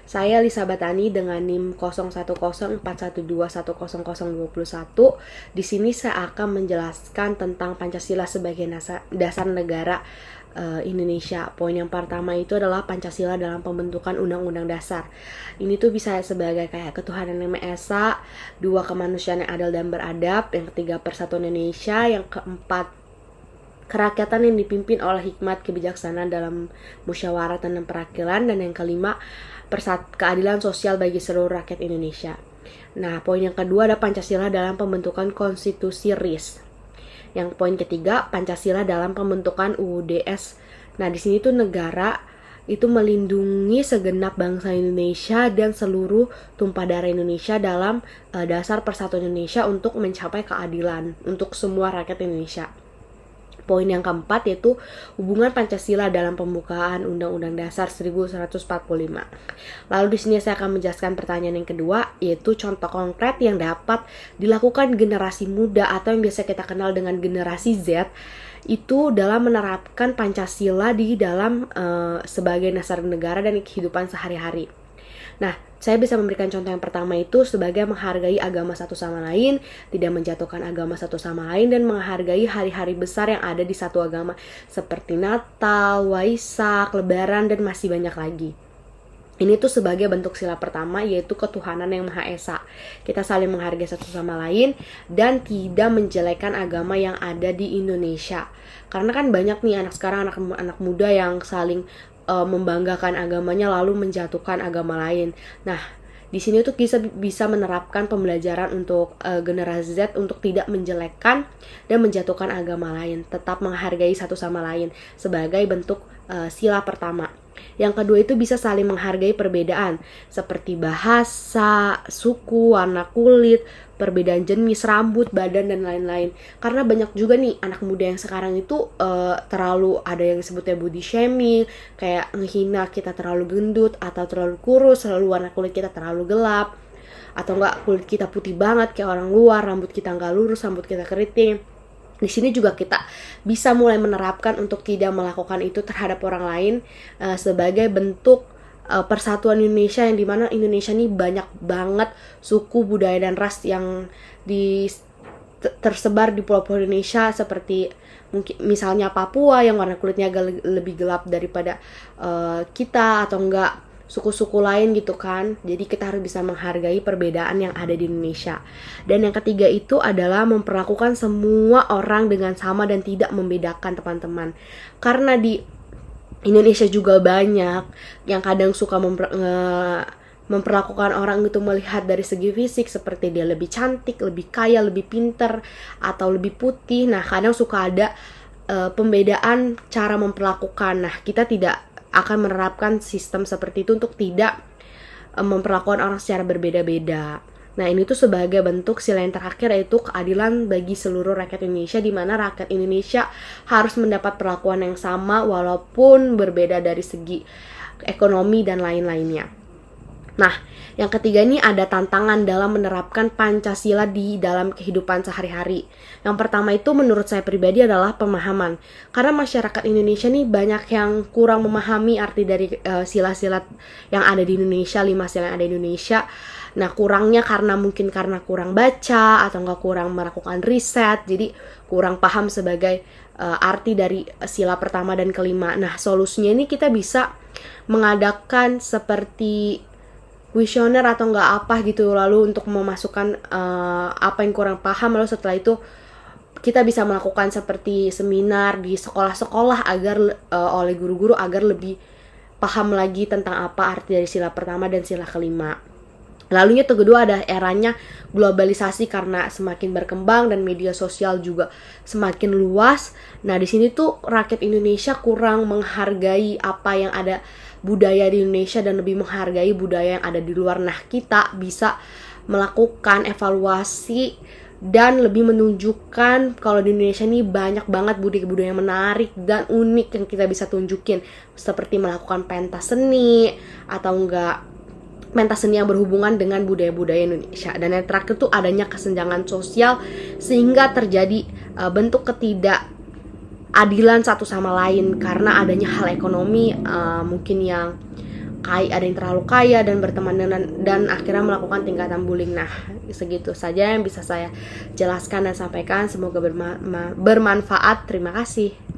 Saya Lisa Batani dengan NIM 010412100021. Di sini saya akan menjelaskan tentang Pancasila sebagai dasar negara Indonesia. Poin yang pertama itu adalah Pancasila dalam pembentukan Undang-Undang Dasar. Ini tuh bisa sebagai kayak ketuhanan yang Maha Esa, dua kemanusiaan yang adil dan beradab, yang ketiga persatuan Indonesia, yang keempat kerakyatan yang dipimpin oleh hikmat kebijaksanaan dalam musyawarah dan perwakilan, dan yang kelima keadilan sosial bagi seluruh rakyat Indonesia. Nah, poin yang kedua ada Pancasila dalam pembentukan konstitusi RIS. Yang poin ketiga, Pancasila dalam pembentukan UUDS. Nah, di sini tuh negara itu melindungi segenap bangsa Indonesia dan seluruh tumpah darah Indonesia dalam dasar persatuan Indonesia untuk mencapai keadilan untuk semua rakyat Indonesia. Poin yang keempat yaitu hubungan Pancasila dalam pembukaan Undang-Undang Dasar 1145. Lalu di sini saya akan menjelaskan pertanyaan yang kedua, yaitu contoh konkret yang dapat dilakukan generasi muda atau yang biasa kita kenal dengan generasi Z itu dalam menerapkan Pancasila di dalam sebagai dasar negara dan kehidupan sehari-hari. Nah, saya bisa memberikan contoh yang pertama itu sebagai menghargai agama satu sama lain, tidak menjatuhkan agama satu sama lain, dan menghargai hari-hari besar yang ada di satu agama seperti Natal, Waisak, Lebaran, dan masih banyak lagi. Ini tuh sebagai bentuk sila pertama, yaitu ketuhanan yang Maha Esa. Kita saling menghargai satu sama lain dan tidak menjelekan agama yang ada di Indonesia. Karena kan banyak nih anak sekarang, anak muda yang saling membanggakan agamanya lalu menjatuhkan agama lain. Nah, di sini tuh bisa menerapkan pembelajaran untuk generasi Z untuk tidak menjelekkan dan menjatuhkan agama lain, tetap menghargai satu sama lain sebagai bentuk sila pertama. Yang kedua itu bisa saling menghargai perbedaan seperti bahasa, suku, warna kulit, perbedaan jenis rambut, badan, dan lain-lain. Karena banyak juga nih anak muda yang sekarang itu terlalu ada yang disebutnya body shaming, kayak ngehina kita terlalu gendut atau terlalu kurus, selalu warna kulit kita terlalu gelap, atau enggak kulit kita putih banget kayak orang luar, rambut kita enggak lurus, rambut kita keriting. Di sini juga kita bisa mulai menerapkan untuk tidak melakukan itu terhadap orang lain sebagai bentuk persatuan Indonesia, yang dimana Indonesia ini banyak banget suku, budaya, dan ras yang tersebar di pulau-pulau Indonesia, seperti mungkin misalnya Papua yang warna kulitnya agak lebih gelap daripada kita, atau enggak suku-suku lain gitu kan. Jadi kita harus bisa menghargai perbedaan yang ada di Indonesia. Dan yang ketiga itu adalah memperlakukan semua orang dengan sama dan tidak membedakan, teman-teman. Karena di Indonesia juga banyak yang kadang suka memperlakukan orang itu melihat dari segi fisik, seperti dia lebih cantik, lebih kaya, lebih pinter, atau lebih putih. Nah, kadang suka ada pembedaan cara memperlakukan. Nah, kita tidak akan menerapkan sistem seperti itu untuk tidak memperlakukan orang secara berbeda-beda. Nah, ini tuh sebagai bentuk sila yang terakhir, yaitu keadilan bagi seluruh rakyat Indonesia, di mana rakyat Indonesia harus mendapat perlakuan yang sama walaupun berbeda dari segi ekonomi dan lain-lainnya. Nah, yang ketiga ini ada tantangan dalam menerapkan Pancasila di dalam kehidupan sehari-hari. Yang pertama itu menurut saya pribadi adalah pemahaman. Karena masyarakat Indonesia nih banyak yang kurang memahami arti dari sila-sila yang ada di Indonesia, 5 sila yang ada di Indonesia. Nah, kurangnya mungkin karena kurang baca atau enggak kurang melakukan riset, jadi kurang paham sebagai arti dari sila pertama dan kelima. Nah, solusinya ini kita bisa mengadakan seperti kuesioner atau enggak apa gitu, lalu untuk memasukkan apa yang kurang paham, lalu setelah itu kita bisa melakukan seperti seminar di sekolah-sekolah agar oleh guru-guru agar lebih paham lagi tentang apa arti dari sila pertama dan sila kelima. Lalu yang kedua ada eranya globalisasi, karena semakin berkembang dan media sosial juga semakin luas. Nah, di sini tuh rakyat Indonesia kurang menghargai apa yang ada budaya di Indonesia dan lebih menghargai budaya yang ada di luar. Nah, kita bisa melakukan evaluasi dan lebih menunjukkan kalau di Indonesia ini banyak banget budaya-budaya yang menarik dan unik yang kita bisa tunjukin, seperti melakukan pentas seni atau enggak pentas seni yang berhubungan dengan budaya-budaya Indonesia. Dan yang terakhir tuh adanya kesenjangan sosial, sehingga terjadi bentuk ketidakadilan satu sama lain karena adanya hal ekonomi mungkin yang ada yang terlalu kaya dan berteman dan akhirnya melakukan tingkatan bullying. Nah, segitu saja yang bisa saya jelaskan dan sampaikan. Semoga bermanfaat. Terima kasih.